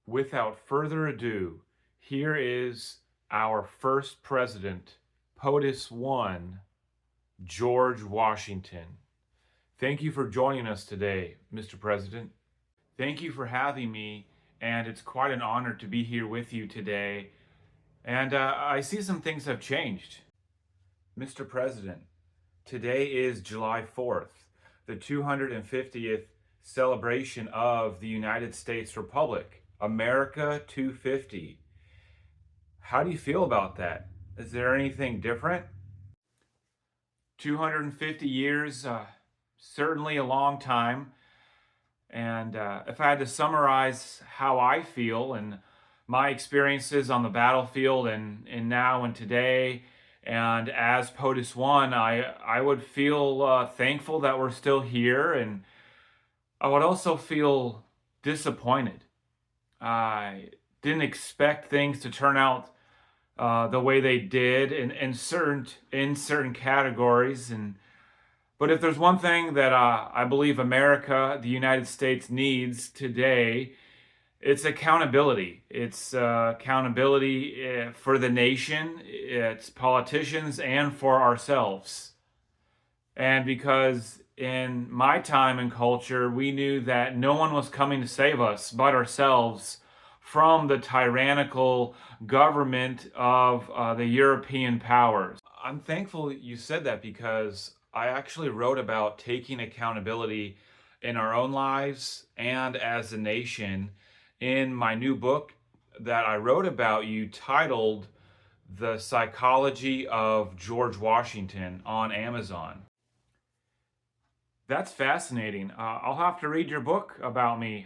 Without further ado, here is our first president, POTUS 1, George Washington. Thank you for joining us today, Mr. President. Thank you for having me, and it's quite an honor to be here with you today. And I see some things have changed. Mr. President, today is July 4th, the 250th celebration of the United States Republic, America 250. How do you feel about that? Is there anything different? 250 years, certainly a long time. And if I had to summarize how I feel and my experiences on the battlefield and now and today, and as POTUS 1, I would feel thankful that we're still here, and I would also feel disappointed. I didn't expect things to turn out the way they did in certain categories. But if there's one thing that I believe America, the United States, needs today, it's accountability. It's accountability for the nation, its politicians, and for ourselves. And because in my time and culture, we knew that no one was coming to save us but ourselves from the tyrannical government of the European powers. I'm thankful you said that because I actually wrote about taking accountability in our own lives and as a nation in my new book that I wrote about you titled The Psychology of George Washington on Amazon. That's fascinating. I'll have to read your book about me.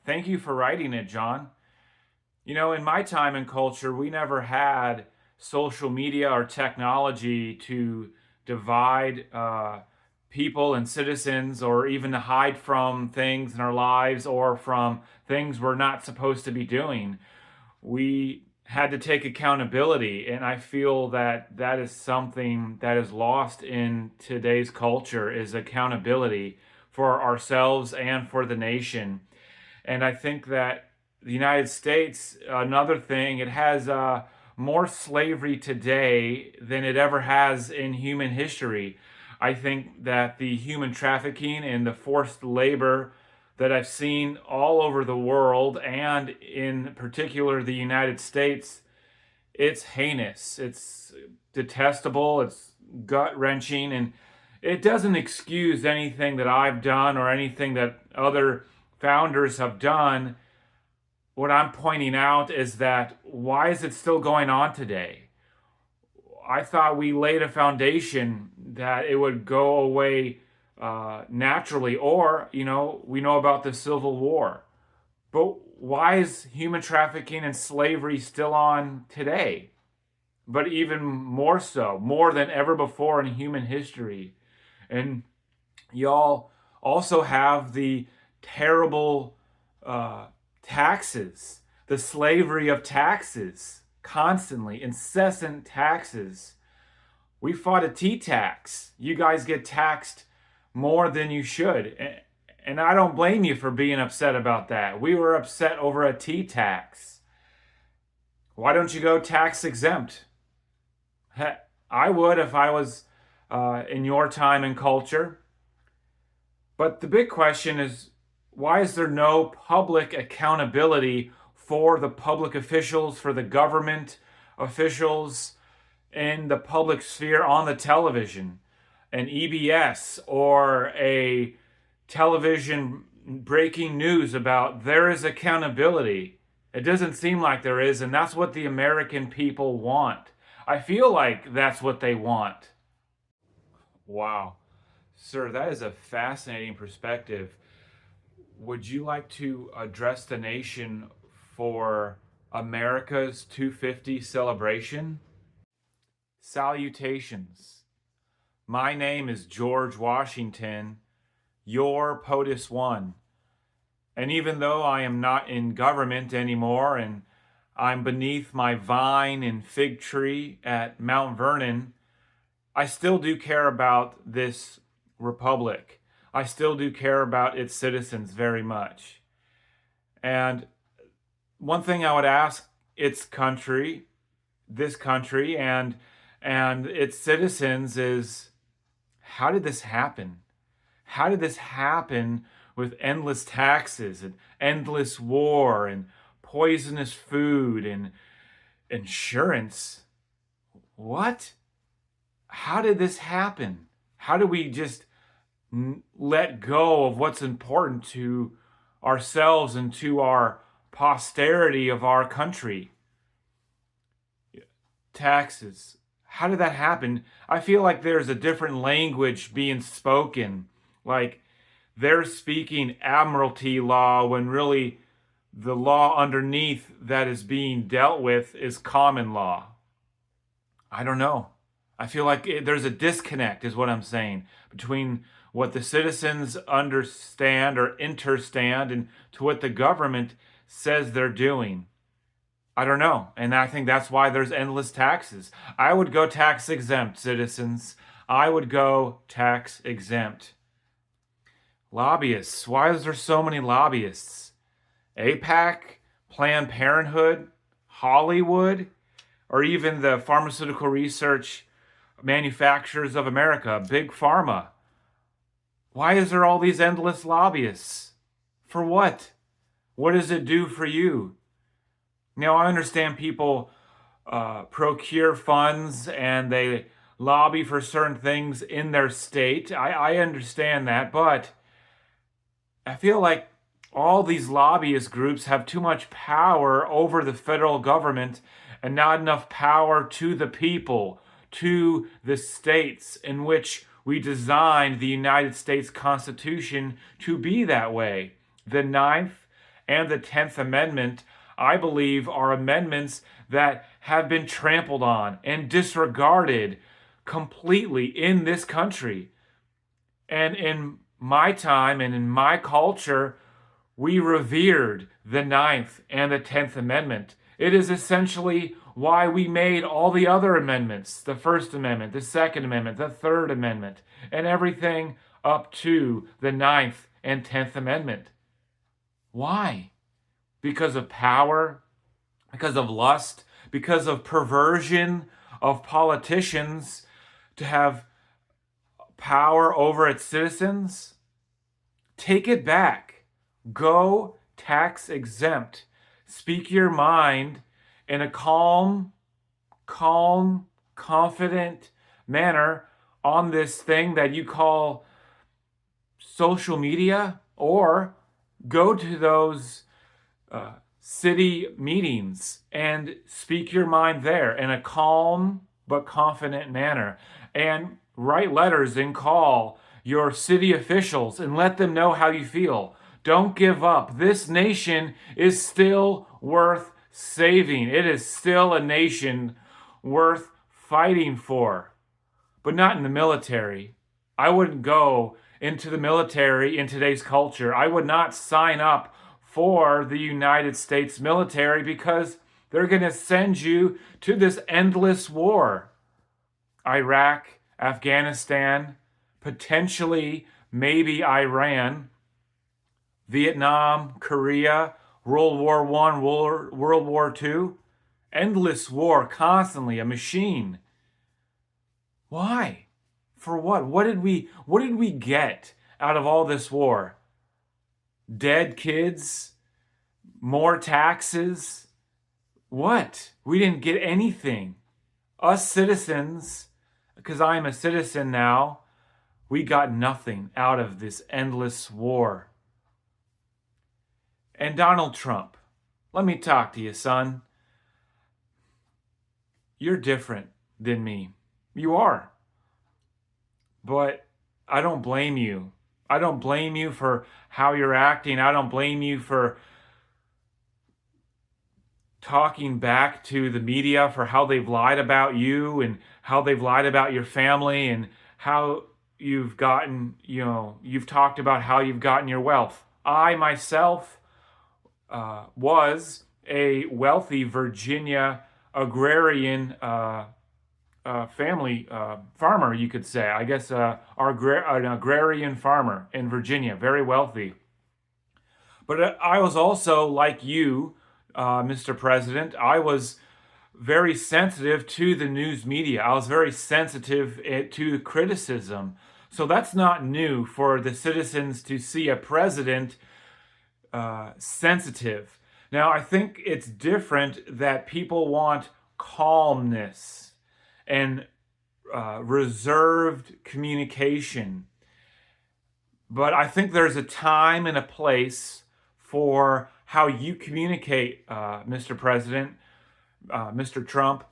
Thank you for writing it, John. You know, in my time and culture, we never had social media or technology to divide people and citizens, or even to hide from things in our lives or from things we're not supposed to be doing. We had to take accountability, and I feel that that is something that is lost in today's culture, is accountability for ourselves and for the nation. And I think that the United States, another thing, it has more slavery today than it ever has in human history. I think that the human trafficking and the forced labor that I've seen all over the world, and in particular the United States, it's heinous, it's detestable, it's gut wrenching, and it doesn't excuse anything that I've done or anything that other founders have done. What I'm pointing out is that why is it still going on today? I thought we laid a foundation that it would go away naturally, or, we know about the Civil War. But why is human trafficking and slavery still on today? But even more so, more than ever before in human history. And y'all also have the terrible taxes, the slavery of taxes, constantly, incessant taxes. We fought a tea tax. You guys get taxed more than you should. And I don't blame you for being upset about that. We were upset over a tea tax. Why don't you go tax exempt? I would if I was in your time and culture. But the big question is, why is there no public accountability for the public officials, for the government officials in the public sphere on the television? An EBS or a television breaking news about there is accountability. It doesn't seem like there is, and that's what the American people want. I feel like that's what they want. Wow. Sir, that is a fascinating perspective. Would you like to address the nation for America's 250 celebration? Salutations. My name is George Washington, your POTUS 1. And even though I am not in government anymore and I'm beneath my vine and fig tree at Mount Vernon, I still do care about this republic. I still do care about its citizens very much. And one thing I would ask this country and its citizens is, how did this happen? How did this happen with endless taxes and endless war and poisonous food and insurance? What? How did this happen? How do we just let go of what's important to ourselves and to our posterity of our country? Taxes. How did that happen? I feel like there's a different language being spoken. Like they're speaking admiralty law when really the law underneath that is being dealt with is common law. I don't know. I feel like there's a disconnect, is what I'm saying, between what the citizens understand or understand and to what the government says they're doing. I don't know. And I think that's why there's endless taxes. I would go tax exempt, citizens. I would go tax exempt. Lobbyists. Why is there so many lobbyists? AIPAC, Planned Parenthood, Hollywood, or even the Pharmaceutical Research Manufacturers of America, Big Pharma. Why is there all these endless lobbyists? For what? What does it do for you? Now, I understand people procure funds and they lobby for certain things in their state. I understand that, but I feel like all these lobbyist groups have too much power over the federal government and not enough power to the people, to the states in which we designed the United States Constitution to be that way. The Ninth and the 10th Amendment, I believe, are amendments that have been trampled on and disregarded completely in this country. And in my time and in my culture, we revered the Ninth and the 10th Amendment. It is essentially why we made all the other amendments, the First Amendment, the Second Amendment, the Third Amendment, and everything up to the Ninth and 10th Amendment. Why? Because of power, because of lust, because of perversion of politicians to have power over its citizens? Take it back. Go tax exempt. Speak your mind in a calm, confident manner on this thing that you call social media, or go to those city meetings and speak your mind there in a calm but confident manner, and write letters and call your city officials and let them know how you feel. Don't give up. This nation is still worth saving. It is still a nation worth fighting for, but not in the military. I wouldn't go into the military in today's culture. I would not sign up for the United States military because they're going to send you to this endless war. Iraq, Afghanistan, potentially maybe Iran, Vietnam, Korea, World War I, World War II. Endless war, constantly, a machine. Why? For what? What did we get out of all this war? Dead kids? More taxes? What? We didn't get anything. Us citizens, because I am a citizen now, we got nothing out of this endless war. And Donald Trump, let me talk to you, son. You're different than me. You are. But I don't blame you. I don't blame you for how you're acting. I don't blame you for talking back to the media for how they've lied about you and how they've lied about your family and how you've gotten, you've talked about how you've gotten your wealth. I myself was a wealthy Virginia agrarian family farmer, you could say. I guess an agrarian farmer in Virginia, very wealthy. But I was also, like you, Mr. President, I was very sensitive to the news media. I was very sensitive to criticism. So that's not new for the citizens to see a president sensitive. Now, I think it's different that people want calmness and reserved communication. But I think there's a time and a place for how you communicate, Mr. President, Mr. Trump.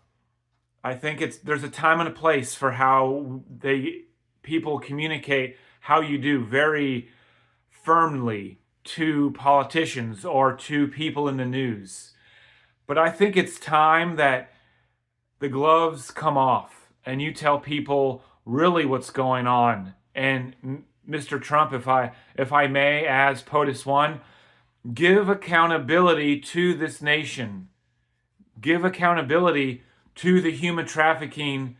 I think there's a time and a place for how people communicate how you do very firmly to politicians or to people in the news. But I think it's time that the gloves come off and you tell people really what's going on. And Mr. Trump, if I may, as POTUS One, give accountability to this nation. Give accountability to the human trafficking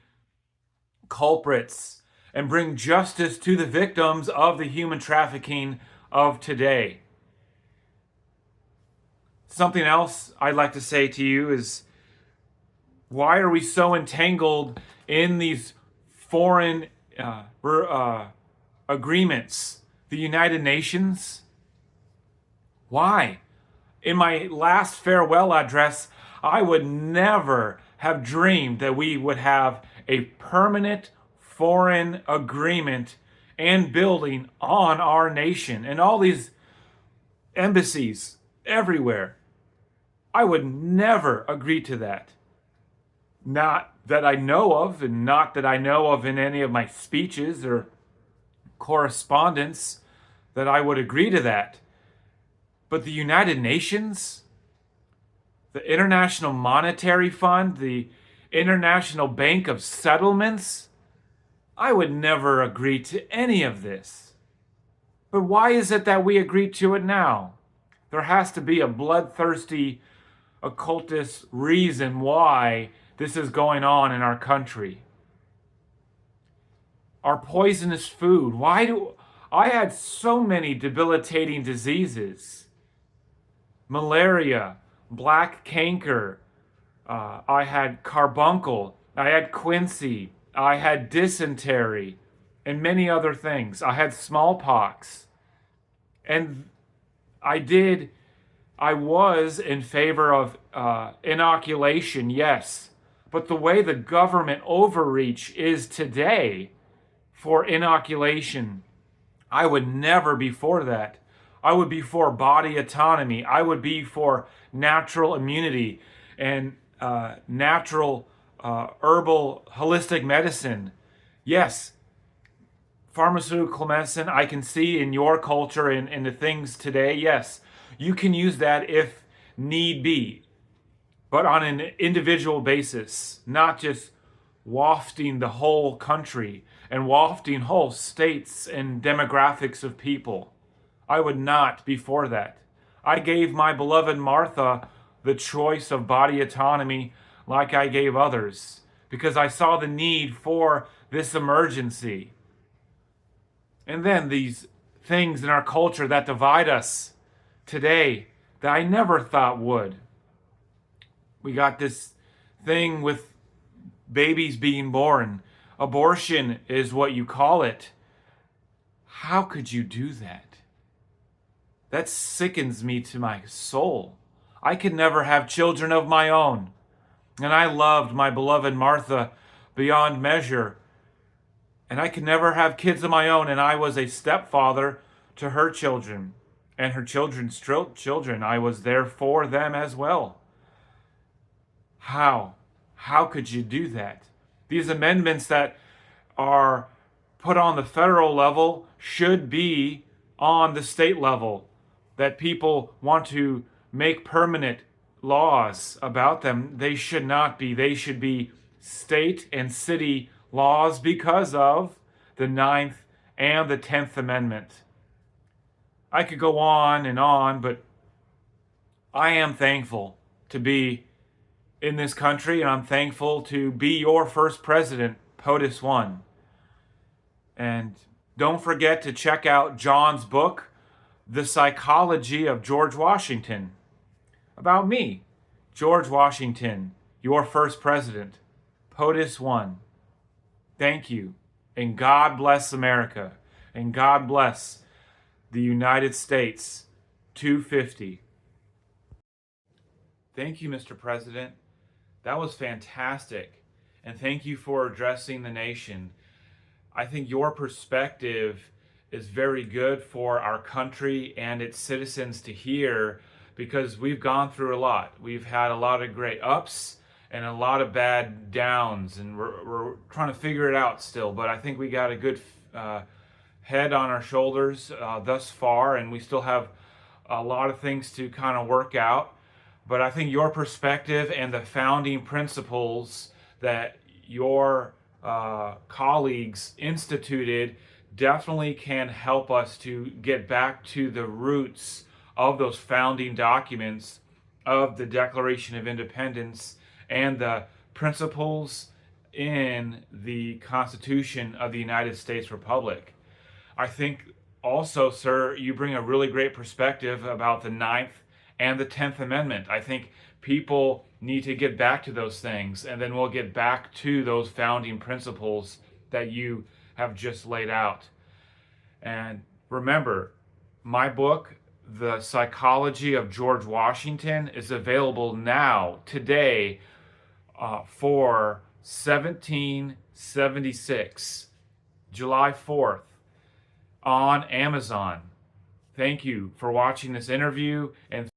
culprits and bring justice to the victims of the human trafficking of today. Something else I'd like to say to you is, why are we so entangled in these foreign agreements? The United Nations? Why? In my last farewell address, I would never have dreamed that we would have a permanent foreign agreement and building on our nation and all these embassies everywhere. I would never agree to that. Not that I know of, and not that I know of in any of my speeches or correspondence that I would agree to that. But the United Nations, the International Monetary Fund, the International Bank of Settlements, I would never agree to any of this. But why is it that we agree to it now? There has to be a bloodthirsty, occultist reason why this is going on in our country. Our poisonous food. I had so many debilitating diseases? Malaria, black canker, I had carbuncle, I had quinsy, I had dysentery, and many other things. I had smallpox. And I was in favor of inoculation, yes. But the way the government overreach is today for inoculation, I would never be for that. I would be for body autonomy. I would be for natural immunity and natural herbal holistic medicine. Yes, pharmaceutical medicine, I can see in your culture and in the things today, yes, you can use that if need be, but on an individual basis, not just wafting the whole country and wafting whole states and demographics of people. I would not be for that. I gave my beloved Martha the choice of body autonomy like I gave others, because I saw the need for this emergency. And then these things in our culture that divide us today that I never thought would. We got this thing with babies being born. Abortion is what you call it. How could you do that? That sickens me to my soul. I could never have children of my own. And I loved my beloved Martha beyond measure. And I could never have kids of my own. And I was a stepfather to her children and her children's children. I was there for them as well. How? How could you do that? These amendments that are put on the federal level should be on the state level. That people want to make permanent laws about them. They should not be. They should be state and city laws because of the 9th and the 10th Amendment. I could go on, but I am thankful to be in this country, and I'm thankful to be your first president, POTUS One. And don't forget to check out John's book, The Psychology of George Washington. about me, George Washington, your first president, POTUS 1. Thank you, and God bless America, and God bless the United States 250. Thank you, Mr. President. That was fantastic. And thank you for addressing the nation. I think your perspective is very good for our country and its citizens to hear because we've gone through a lot. We've had a lot of great ups and a lot of bad downs, and we're trying to figure it out still. But I think we got a good head on our shoulders thus far, and we still have a lot of things to kind of work out. But I think your perspective and the founding principles that your colleagues instituted definitely can help us to get back to the roots of those founding documents of the Declaration of Independence and the principles in the Constitution of the United States Republic. I think also, sir, you bring a really great perspective about the Ninth and the 10th Amendment. I think people need to get back to those things, and then we'll get back to those founding principles that you have just laid out. And remember, my book, The Psychology of George Washington, is available now, today, for $17.76, July 4th, on Amazon. Thank you for watching this interview, and